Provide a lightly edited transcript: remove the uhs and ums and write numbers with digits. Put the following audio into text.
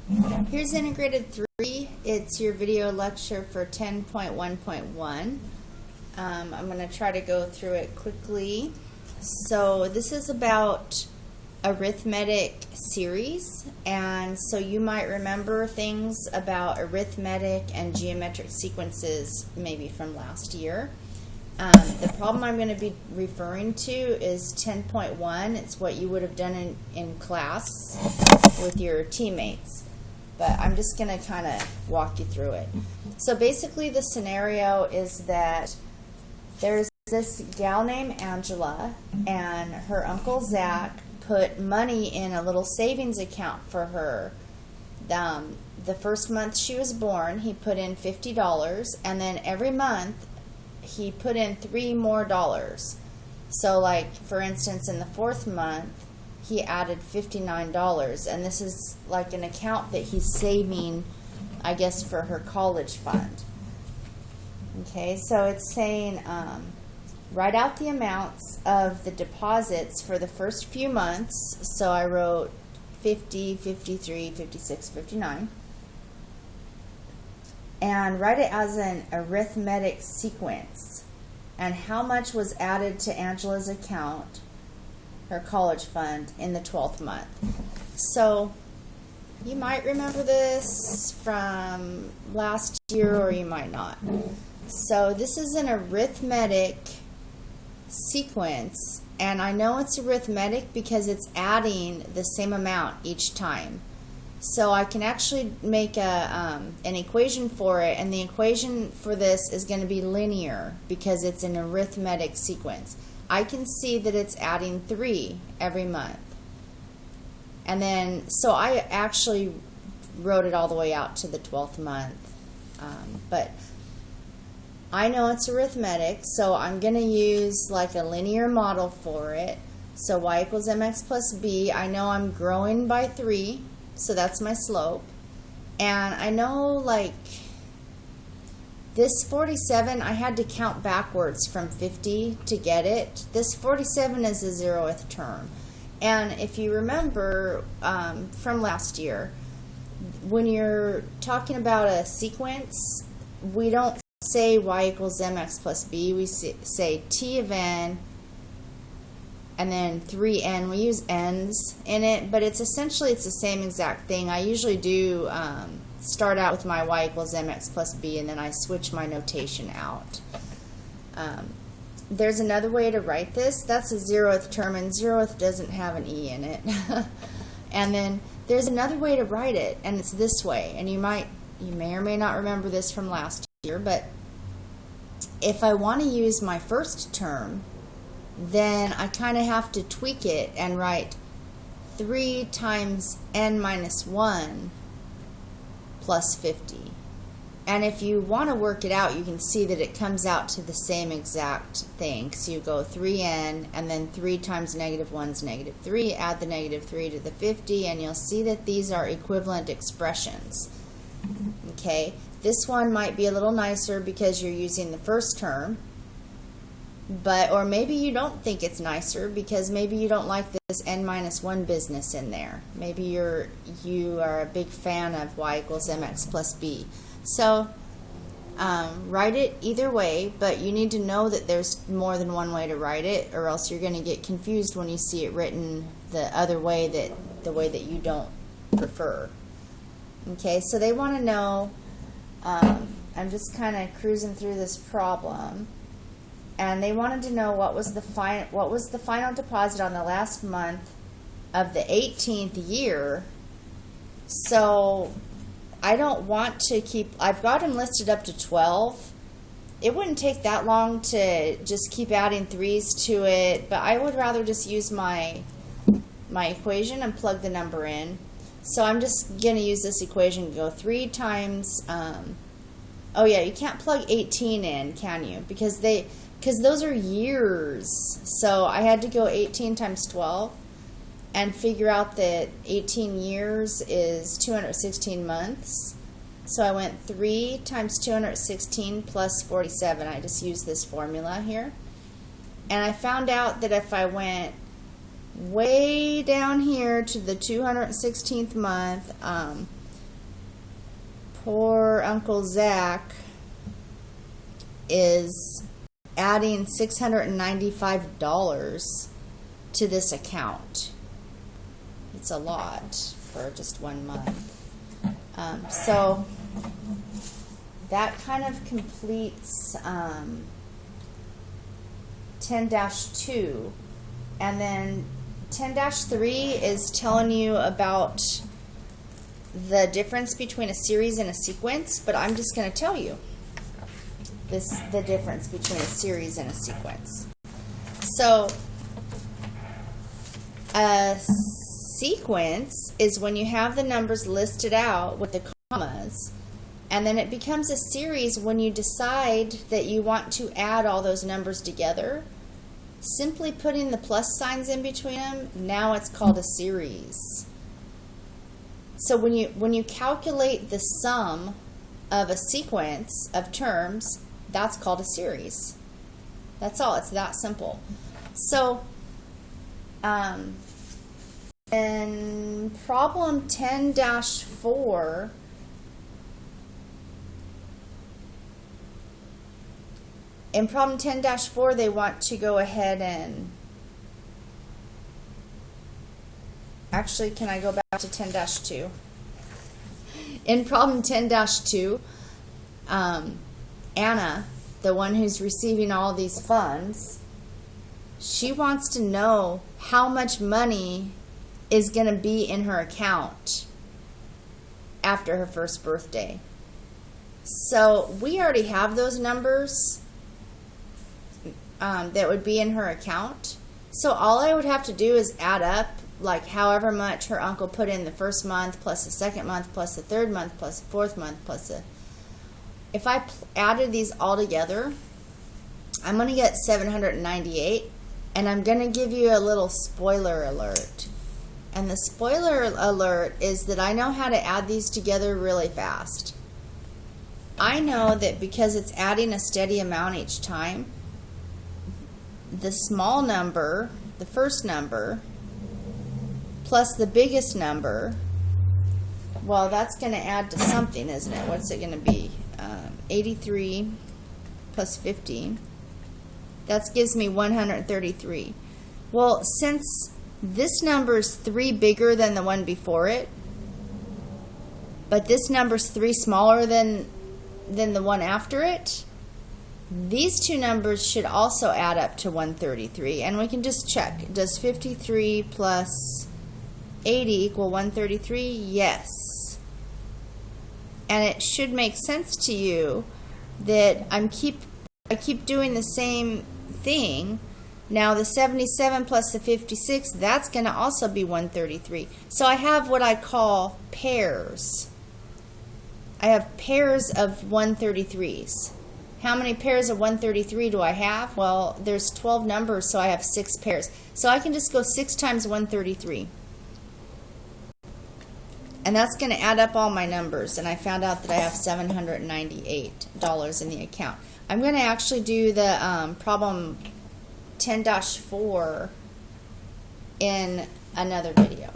Here's Integrated 3. It's your video lecture for 10.1.1. I'm going to try to go through it quickly. So this is about arithmetic series, and so you might remember things about arithmetic and geometric sequences maybe from last year. The problem I'm going to be referring to is 10.1. It's what you would have done in class with your teammates. But I'm just going to kind of walk you through it. So basically the scenario is that there's this gal named Angela, and her uncle Zach put money in a little savings account for her. The first month she was born, he put in $50, and then every month he put in $3 more. So like, for instance, in the fourth month, he added $59, and this is like an account that he's saving, I guess, for her college fund. Okay, so it's saying write out the amounts of the deposits for the first few months. So I wrote 50, 53, 56, 59. And write it as an arithmetic sequence. And how much was added to Angela's account, her college fund, in the 12th month. So you might remember this from last year, or you might not. So this is an arithmetic sequence, and I know it's arithmetic because it's adding the same amount each time. So I can actually make an equation for it, and the equation for this is going to be linear because it's an arithmetic sequence. I can see that it's adding 3 every month. And then, so I actually wrote it all the way out to the 12th month. But I know it's arithmetic, so I'm going to use like a linear model for it. So y equals mx plus b. I know I'm growing by 3, so that's my slope. And I know, like, this 47, I had to count backwards from 50 to get it. This 47 is the 0th term. And if you remember from last year, when you're talking about a sequence, we don't say y equals mx plus b. We say t of n and then 3n. We use n's in it, but it's essentially the same exact thing. I usually do start out with my y equals mx plus b, and then I switch my notation out. There's another way to write this. That's a 0th term, and 0th doesn't have an e in it. And then there's another way to write it, and it's this way. And you may or may not remember this from last year, but if I want to use my first term, then I kind of have to tweak it and write 3 times n minus 1 plus 50. And if you want to work it out, you can see that it comes out to the same exact thing. So you go 3n, and then 3 times negative 1 is negative 3, add the negative 3 to the 50, and you'll see that these are equivalent expressions. Okay, this one might be a little nicer because you're using the first term, or maybe you don't think it's nicer because maybe you don't like this n minus 1 business in there. Maybe you are a big fan of y equals mx plus b. So write it either way, but you need to know that there's more than one way to write it, or else you're going to get confused when you see it written the other way, the way that you don't prefer. Okay, so they want to know, I'm just kind of cruising through this problem, and they wanted to know what was the final deposit on the last month of the 18th year. So I don't want to I've got them listed up to 12. It wouldn't take that long to just keep adding 3's to it, but I would rather just use my equation and plug the number in. So I'm just going to use this equation to go 3 times, oh yeah, you can't plug 18 in, can you? Because those are years. So I had to go 18 times 12 and figure out that 18 years is 216 months. So I went 3 times 216 plus 47. I just used this formula here. And I found out that if I went way down here to the 216th month, poor Uncle Zach is adding $695 to this account. It's a lot for just 1 month. So that kind of completes 10-2. And then 10-3 is telling you about the difference between a series and a sequence, but I'm just going to tell you the difference between a series and a sequence. So a sequence is when you have the numbers listed out with the commas, and then it becomes a series when you decide that you want to add all those numbers together. Simply putting the plus signs in between them, now it's called a series. So when you calculate the sum of a sequence of terms, that's called a series. That's all. It's that simple. So in problem 10-4, in problem 10-4, they want to go ahead and, actually, can I go back to 10-2? In problem 10-2, Anna, the one who's receiving all these funds, she wants to know how much money is going to be in her account after her first birthday. So we already have those numbers that would be in her account. So all I would have to do is add up like however much her uncle put in the first month plus the second month plus the third month plus the fourth month plus the... If I added these all together, I'm going to get 798, and I'm going to give you a little spoiler alert. And the spoiler alert is that I know how to add these together really fast. I know that because it's adding a steady amount each time, the small number, the first number, plus the biggest number, well, that's going to add to something, isn't it? What's it going to be? 83 plus 50. That gives me 133. Well, since this number is 3 bigger than the one before it, but this number is 3 smaller than the one after it, these two numbers should also add up to 133. And we can just check. Does 53 plus 80 equal 133? Yes. And it should make sense to you that I keep doing the same thing. Now the 77 plus the 56, that's going to also be 133. So I have what I call pairs. I have pairs of 133s. How many pairs of 133 do I have? Well, there's 12 numbers, so I have 6 pairs. So I can just go 6 times 133. And that's going to add up all my numbers. And I found out that I have $798 in the account. I'm going to actually do the problem 10-4 in another video.